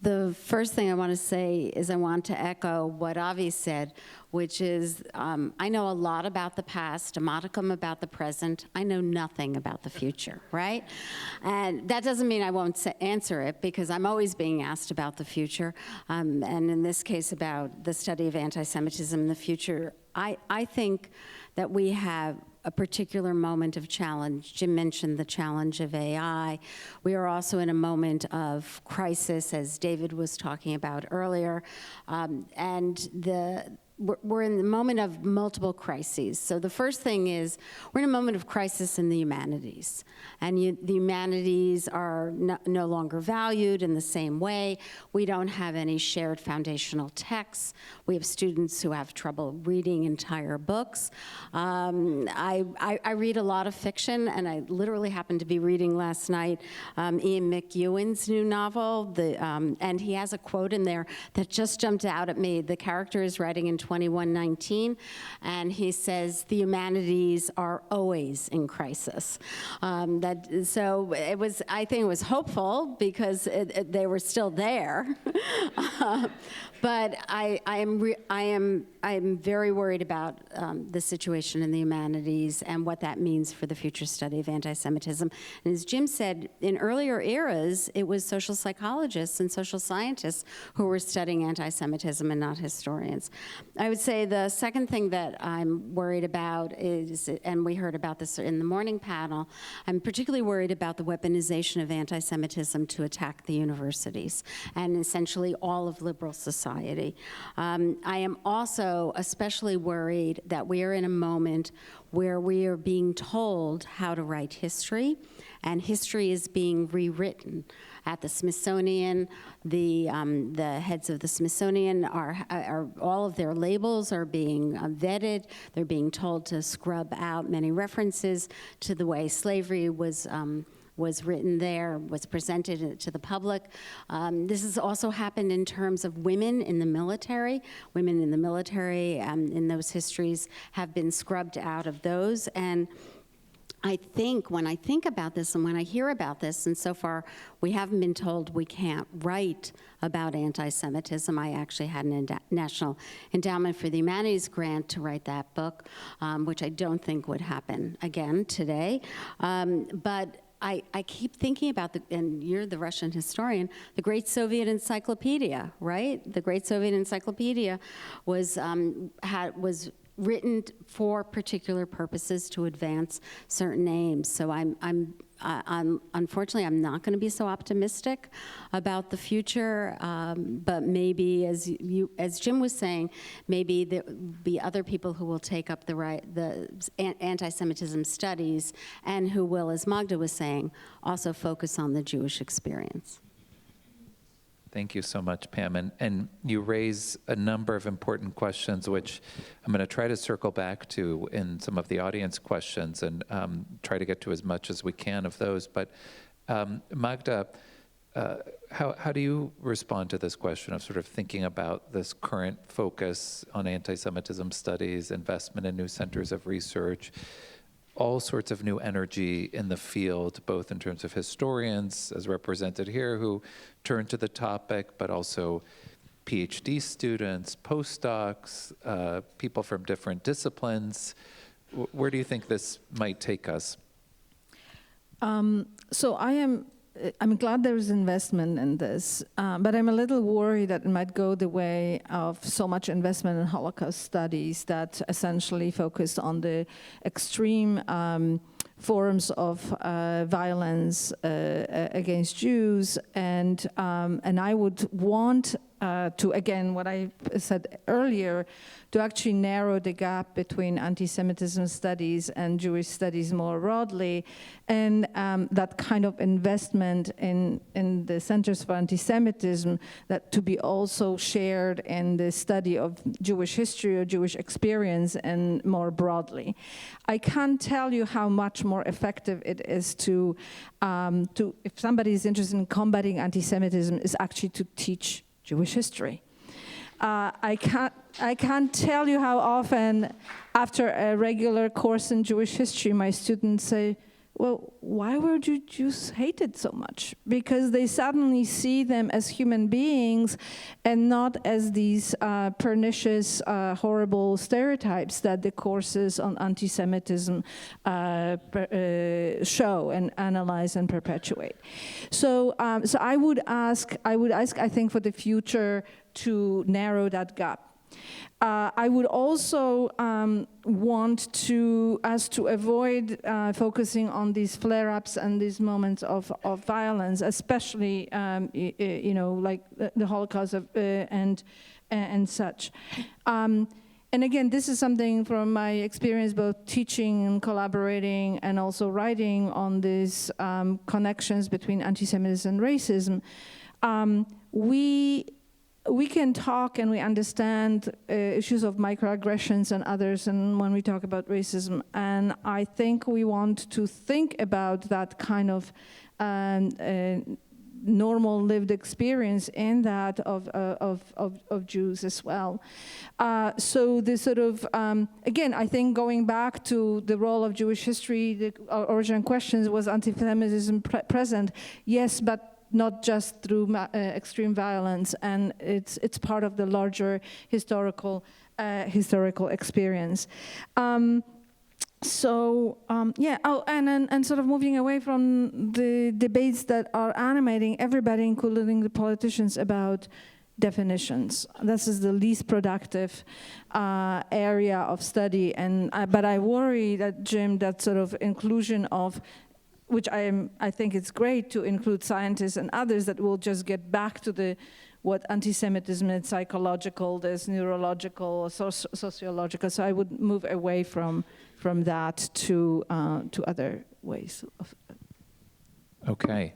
The first thing I want to say is I want to echo what Avi said, which is I know a lot about the past, a modicum about the present. I know nothing about the future, right? And that doesn't mean I won't answer it, because I'm always being asked about the future, and in this case about the study of anti-Semitism in the future. I think that we have a particular moment of challenge. Jim mentioned the challenge of AI. We are also in a moment of crisis, as David was talking about earlier, and we're in the moment of multiple crises. So the first thing is we're in a moment of crisis in the humanities. And the humanities are no longer valued in the same way. We don't have any shared foundational texts. We have students who have trouble reading entire books. I read a lot of fiction, and I literally happened to be reading last night Ian McEwan's new novel, and he has a quote in there that just jumped out at me. The character is writing in 2119, and he says, the humanities are always in crisis. So it was, I think it was hopeful, because they were still there. But I am very worried about the situation in the humanities and what that means for the future study of anti-Semitism. And as Jim said, in earlier eras, it was social psychologists and social scientists who were studying anti-Semitism and not historians. I would say the second thing that I'm worried about is, and we heard about this in the morning panel, I'm particularly worried about the weaponization of anti-Semitism to attack the universities and essentially all of liberal society. I am also especially worried that we are in a moment where we are being told how to write history, and history is being rewritten. At the Smithsonian, the heads of the Smithsonian are all of their labels are being vetted. They're being told to scrub out many references to the way slavery was written there, was presented to the public. This has also happened in terms of women in the military. Women in the military in those histories have been scrubbed out of those. And I think when I think about this and when I hear about this, and so far we haven't been told we can't write about anti-Semitism. I actually had a National Endowment for the Humanities grant to write that book, which I don't think would happen again today. But I keep thinking about and you're the Russian historian, the Great Soviet Encyclopedia, right? The Great Soviet Encyclopedia was written for particular purposes to advance certain aims. So unfortunately, I'm not going to be so optimistic about the future. But maybe, as Jim was saying, maybe there will be other people who will take up the anti-Semitism studies, and who will, as Magda was saying, also focus on the Jewish experience. Thank you so much, Pam. And you raise a number of important questions, which I'm going to try to circle back to in some of the audience questions and try to get to as much as we can of those. But Magda, how do you respond to this question of sort of thinking about this current focus on anti-Semitism studies, investment in new centers of research, all sorts of new energy in the field, both in terms of historians, as represented here, who turn to the topic, but also PhD students, postdocs, people from different disciplines. Where do you think this might take us? So I'm glad there is investment in this, but I'm a little worried that it might go the way of so much investment in Holocaust studies that essentially focused on the extreme forms of violence against Jews, and I would want to, again, what I said earlier, to actually narrow the gap between anti-Semitism studies and Jewish studies more broadly, and that kind of investment in the Centers for Anti-Semitism that to be also shared in the study of Jewish history or Jewish experience and more broadly. I can't tell you how much more effective it is to if somebody is interested in combating anti-Semitism, is actually to teach Jewish history. I can't tell you how often after a regular course in Jewish history my students say, well, why were Jews hated so much? Because they suddenly see them as human beings and not as these pernicious, horrible stereotypes that the courses on anti-Semitism show and analyze and perpetuate. So, so I would ask, I think, for the future to narrow that gap. I would also want us to avoid focusing on these flare-ups and these moments of violence, especially you know, like the Holocaust and such. And again, this is something from my experience both teaching and collaborating and also writing on these connections between anti-Semitism and racism. We can talk and we understand issues of microaggressions and others, and when we talk about racism, and I think we want to think about that kind of normal lived experience in that of Jews as well. So this sort of, again, I think going back to the role of Jewish history, the original questions, was anti-Semitism present? Yes, but not just through extreme violence, and it's part of the larger historical experience. Yeah. Oh, and sort of moving away from the debates that are animating everybody, including the politicians, about definitions. This is the least productive area of study, and but I worry that, Jim, that sort of inclusion of, which I think it's great to include scientists and others, that will just get back to what anti-Semitism is: psychological, there's neurological, sociological. So I would move away from that to other ways of. Okay.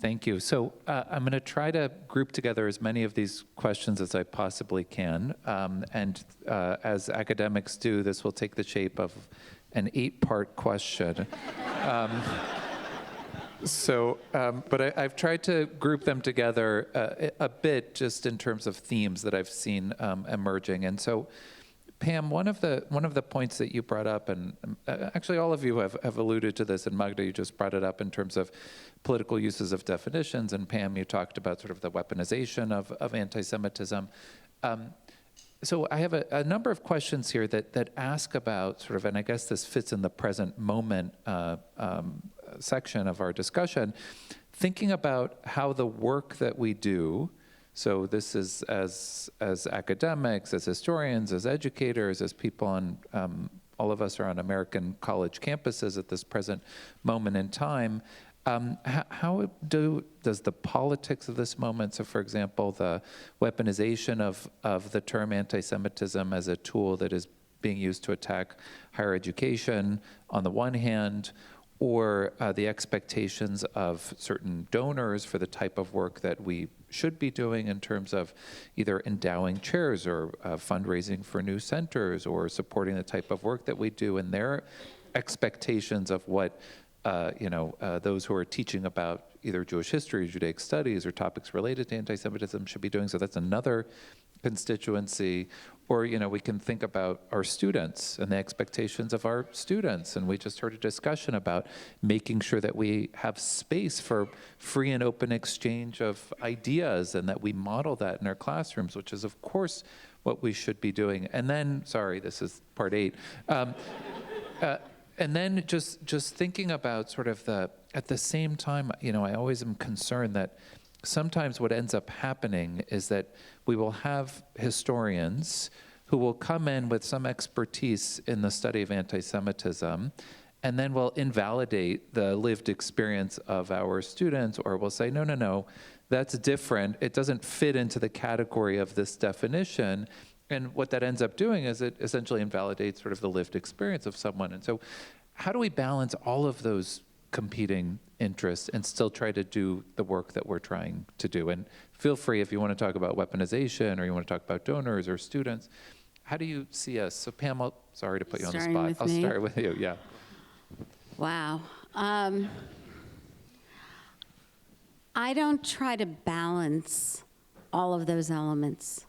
Thank you. So I'm going to try to group together as many of these questions as I possibly can. And as academics do, this will take the shape of an 8-part question. But I've tried to group them together a bit just in terms of themes that I've seen emerging. And so, Pam, one of the points that you brought up, and actually all of you have alluded to this, and Magda, you just brought it up in terms of political uses of definitions, and Pam, you talked about sort of the weaponization of anti-Semitism. So I have a number of questions here that ask about sort of, and I guess this fits in the present moment section of our discussion, thinking about how the work that we do, so this is as academics, as historians, as educators, as people on, all of us are on American college campuses at this present moment in time, how does the politics of this moment, so for example, the weaponization of the term anti-Semitism as a tool that is being used to attack higher education on the one hand, or the expectations of certain donors for the type of work that we should be doing in terms of either endowing chairs or fundraising for new centers or supporting the type of work that we do, and their expectations of what those who are teaching about either Jewish history, Judaic studies, or topics related to anti-Semitism should be doing. So that's another constituency. Or, we can think about our students and the expectations of our students. And we just heard a discussion about making sure that we have space for free and open exchange of ideas, and that we model that in our classrooms, which is, of course, what we should be doing. And then, sorry, this is part 8. And then just thinking about sort of at the same time, I always am concerned that sometimes what ends up happening is that we will have historians who will come in with some expertise in the study of anti-Semitism, and then we'll invalidate the lived experience of our students, or we'll say, no, no, no, that's different. It doesn't fit into the category of this definition. And what that ends up doing is it essentially invalidates sort of the lived experience of someone. And so how do we balance all of those competing interests and still try to do the work that we're trying to do? And feel free if you want to talk about weaponization or you want to talk about donors or students. How do you see us? So Pam, sorry to put you on the spot. I'll start with you, yeah. Wow. I don't try to balance all of those elements.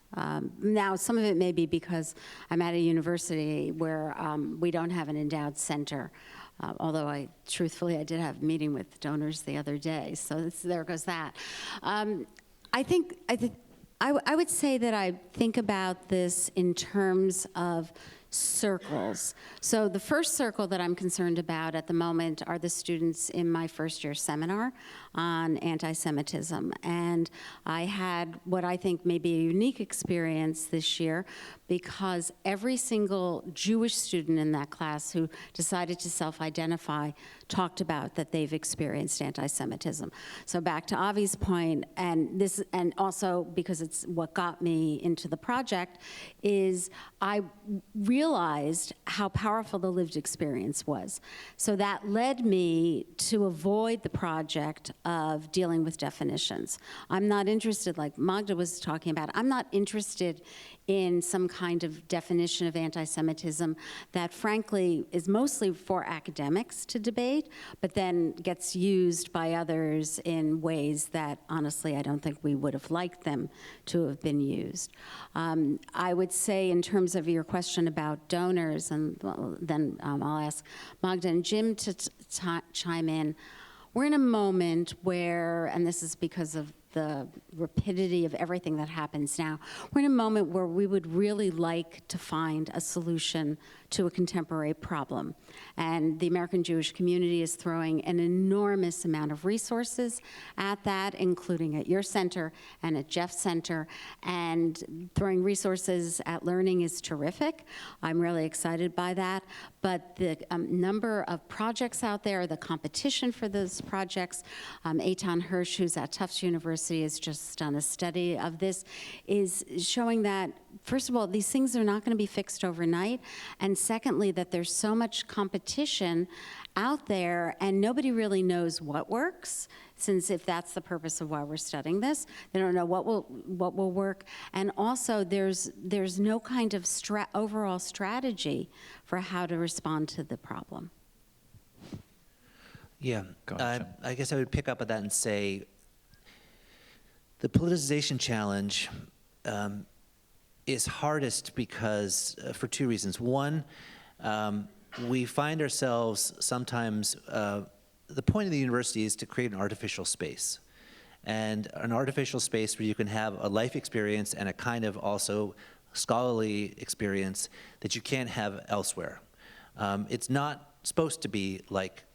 Now, some of it may be because I'm at a university where we don't have an endowed center, although truthfully, I did have a meeting with donors the other day, so there goes that. I would say that I think about this in terms of circles. So the first circle that I'm concerned about at the moment are the students in my first year seminar on anti-Semitism. And I had what I think may be a unique experience this year because every single Jewish student in that class who decided to self-identify talked about that they've experienced anti-Semitism. So back to Avi's point, and also because it's what got me into the project, is I realized how powerful the lived experience was. So that led me to avoid the project of dealing with definitions. I'm not interested, like Magda was talking about, I'm not interested in some kind of definition of anti-Semitism that frankly is mostly for academics to debate, but then gets used by others in ways that honestly I don't think we would have liked them to have been used. I would say in terms of your question about donors, and then I'll ask Magda and Jim to chime in. We're in a moment where, and this is because of the rapidity of everything that happens now, we're in a moment where we would really like to find a solution to a contemporary problem. And the American Jewish community is throwing an enormous amount of resources at that, including at your center and at Jeff's center. And throwing resources at learning is terrific. I'm really excited by that. But the number of projects out there, the competition for those projects, Eitan Hirsch, who's at Tufts University, has just done a study of this, is showing that, first of all, these things are not going to be fixed overnight, and secondly, that there's so much competition out there and nobody really knows what works, since if that's the purpose of why we're studying this, they don't know what will work, and also there's no kind of overall strategy for how to respond to the problem. Yeah, Gotcha. I guess I would pick up on that and say the politicization challenge is hardest because for two reasons. One, we find ourselves sometimes, the point of the university is to create an artificial space. And an artificial space where you can have a life experience and a kind of also scholarly experience that you can't have elsewhere. It's not supposed to be like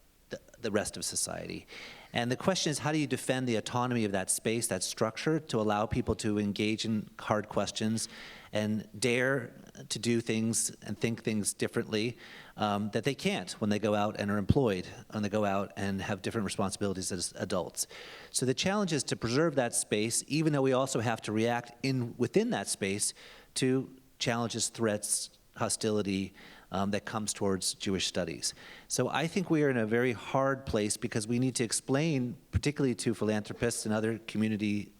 the rest of society. And the question is, how do you defend the autonomy of that space, that structure, to allow people to engage in hard questions and dare to do things and think things differently that they can't when they go out and are employed, when they go out and have different responsibilities as adults. So the challenge is to preserve that space, even though we also have to react within that space to challenges, threats, hostility, that comes towards Jewish studies. So I think we are in a very hard place because we need to explain, particularly to philanthropists and other community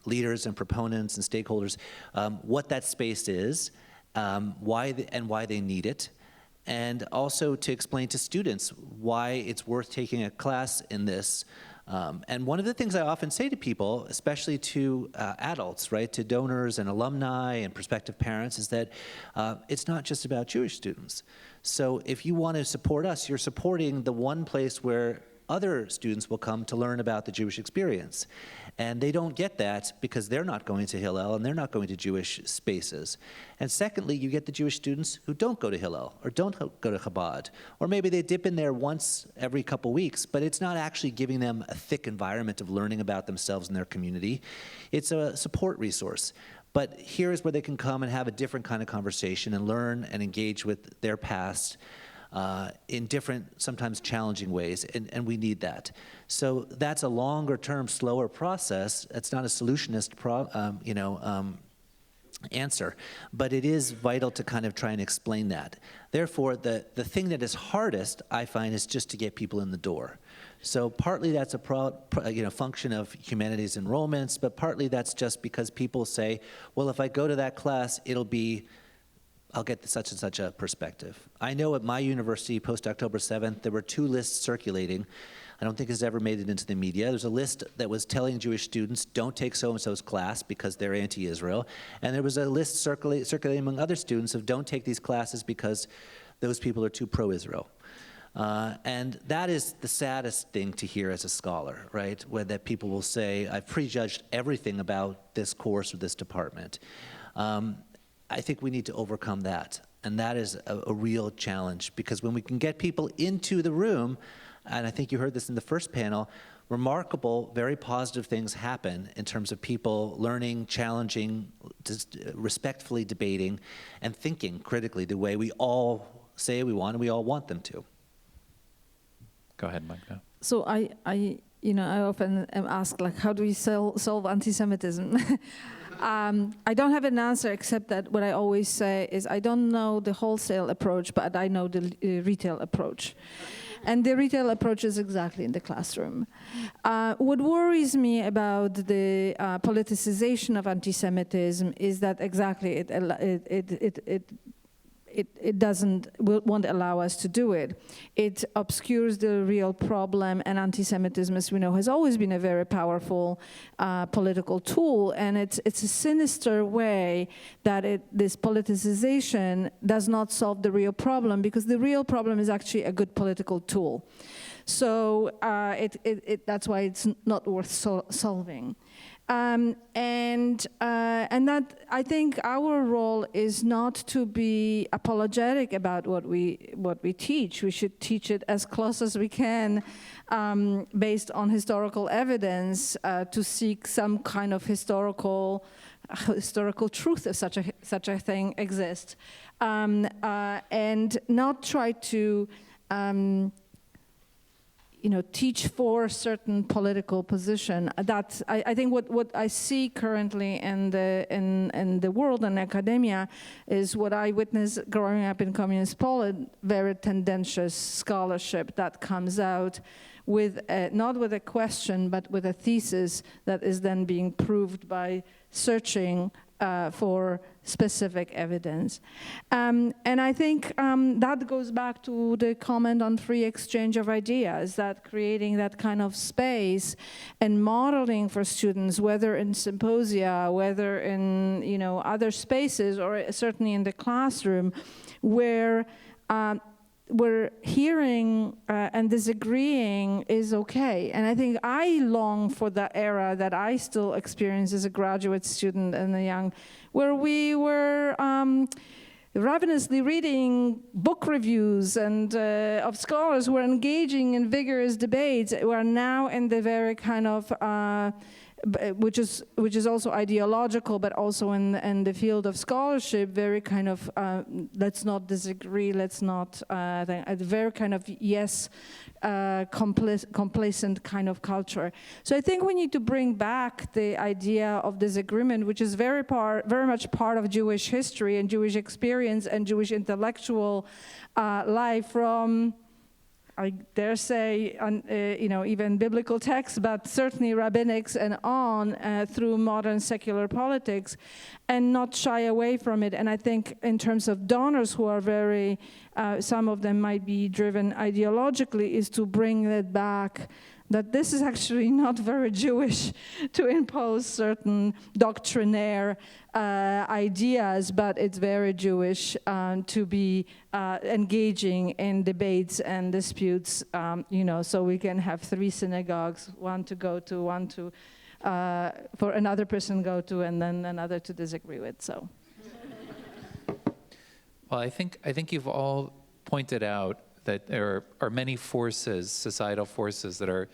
leaders and proponents and stakeholders, what that space is, why they need it, and also to explain to students why it's worth taking a class in this. And one of the things I often say to people, especially to adults, right, to donors and alumni and prospective parents, is that it's not just about Jewish students. So if you want to support us, you're supporting the one place where other students will come to learn about the Jewish experience. And they don't get that because they're not going to Hillel and they're not going to Jewish spaces. And secondly, you get the Jewish students who don't go to Hillel or don't go to Chabad. Or maybe they dip in there once every couple weeks, but it's not actually giving them a thick environment of learning about themselves and their community. It's a support resource. But here's where they can come and have a different kind of conversation and learn and engage with their past in different, sometimes challenging ways, and we need that. So that's a longer-term, slower process. It's not a solutionist answer, but it is vital to kind of try and explain that. Therefore, the thing that is hardest, I find, is just to get people in the door. So partly that's a function of humanities enrollments, but partly that's just because people say, well, if I go to that class, I'll get such and such a perspective. I know at my university, post-October 7th, there were 2 lists circulating. I don't think it's ever made it into the media. There's a list that was telling Jewish students, don't take so-and-so's class because they're anti-Israel. And there was a list circulating among other students of don't take these classes because those people are too pro-Israel. And that is the saddest thing to hear as a scholar, right? Where that people will say, I've prejudged everything about this course or this department. I think we need to overcome that. And that is a real challenge, because when we can get people into the room, and I think you heard this in the first panel, remarkable, very positive things happen in terms of people learning, challenging, respectfully debating, and thinking critically the way we all say we want and we all want them to. Go ahead, Magda. So I often am asked, like, how do we solve anti-Semitism? I don't have an answer, except that what I always say is I don't know the wholesale approach, but I know the retail approach. And the retail approach is exactly in the classroom. What worries me about the politicization of anti-Semitism is that exactly it won't allow us to do it. It obscures the real problem, and anti-Semitism, as we know, has always been a very powerful political tool, and it's a sinister way that this politicization does not solve the real problem, because the real problem is actually a good political tool. So that's why it's not worth solving. And that, I think our role is not to be apologetic about what we teach. We should teach it as close as we can, based on historical evidence, to seek some kind of historical truth if such a thing exists, and not try to teach for a certain political position. That I think what I see currently in the world and academia is what I witnessed growing up in communist Poland: very tendentious scholarship that comes out with not with a question, but with a thesis that is then being proved by searching for specific evidence. And I think that goes back to the comment on free exchange of ideas, that creating that kind of space and modeling for students, whether in symposia, whether in other spaces, or certainly in the classroom, where hearing and disagreeing is okay. And I think I long for that era that I still experience as a graduate student and a young, where we were ravenously reading book reviews and of scholars who were engaging in vigorous debates. We are now in the very kind of which is also ideological, but also in the field of scholarship, very kind of let's not disagree, let's not a very kind of complacent kind of culture. So I think we need to bring back the idea of disagreement, which is very much part of Jewish history and Jewish experience and Jewish intellectual life, from, I dare say, even biblical texts, but certainly rabbinics and on through modern secular politics, and not shy away from it. And I think in terms of donors who are very, some of them might be driven ideologically, is to bring that back, that this is actually not very Jewish to impose certain doctrinaire ideas, but it's very Jewish to be engaging in debates and disputes, so we can have 3 synagogues, one to go to, one to, for another person go to, and then another to disagree with, so. Well, I think you've all pointed out that there are many forces, societal forces, that are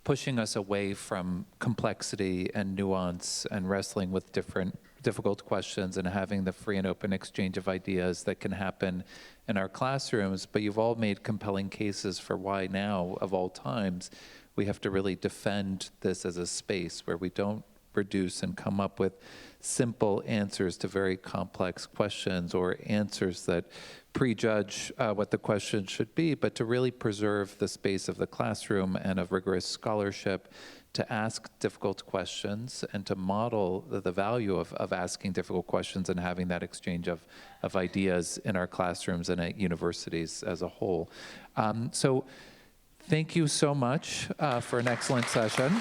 pushing us away from complexity and nuance and wrestling with different difficult questions and having the free and open exchange of ideas that can happen in our classrooms. But you've all made compelling cases for why now, of all times, we have to really defend this as a space where we don't reduce and come up with simple answers to very complex questions or answers that prejudge what the question should be, but to really preserve the space of the classroom and of rigorous scholarship, to ask difficult questions and to model the value of asking difficult questions and having that exchange of ideas in our classrooms and at universities as a whole. So thank you so much for an excellent session.